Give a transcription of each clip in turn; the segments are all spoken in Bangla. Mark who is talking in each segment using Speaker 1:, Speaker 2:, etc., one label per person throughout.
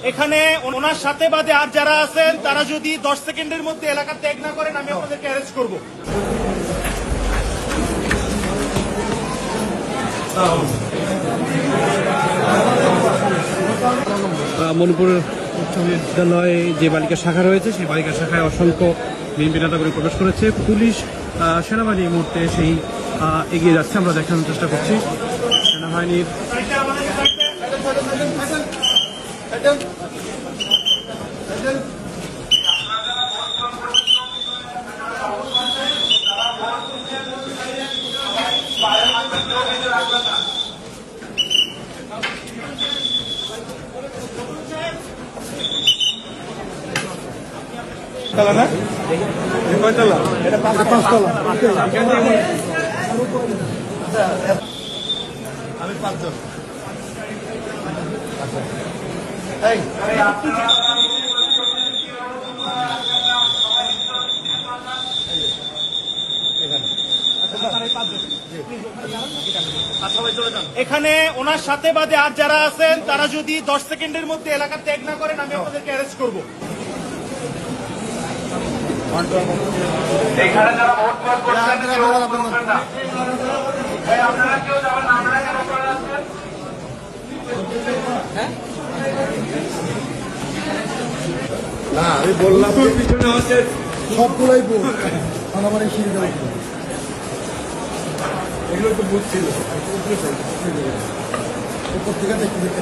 Speaker 1: এখানে ওনার সাথে বাদে আর যারা আছেন তারা যদি 10 সেকেন্ডের মধ্যে এলাকা ত্যাগ না করেন আমি আপনাদেরকে অ্যারেস্ট করব।
Speaker 2: মণিপুর উচ্চ বিদ্যালয়ে যে বালিকা শাখা রয়েছে সেই বালিকা শাখায় অসংখ্য বিএনপি নেতাকর্মী প্রবেশ করেছে। পুলিশ সেনাবাহিনী এই মুহূর্তে সেই এগিয়ে যাচ্ছে, আমরা দেখানোর চেষ্টা করছি সেনাবাহিনীর।
Speaker 1: তালা না কয়তলা? এটা 5 তলা। আমি 5 জন। এখানে ওনার সাথে বাদে আর যারা আছেন তারা যদি 10 সেকেন্ডের মধ্যে এলাকা ত্যাগ না করেন আমি আপনাদেরকে অ্যারেস্ট করব।
Speaker 3: এখানে যারা ভোট করছেন কেউ করবেন না। আপনারা কেউ যাবেন না, আপনারা কেন করে আসছেন?
Speaker 4: না আমি বললাম পিছনে হচ্ছে সবগুলাই বুথ আমার এই সিঁড়ি এগুলো তো বুথ ছিল পত্রিকা দেখতে দেখতে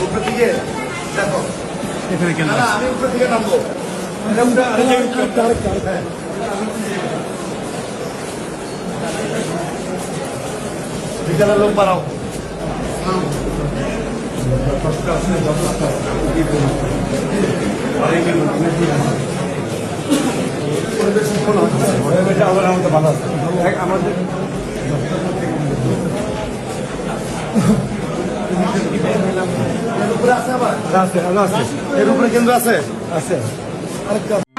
Speaker 4: উপর দিকে দেখো
Speaker 2: এখানে কেন
Speaker 4: আমি উপর দিকে নামবো বিকালের লোক বাড়াও আমাদের ভালো আছে আমাদের উপরে আছে আবার আছে এর উপরে কেন্দ্র আছে আরেকটা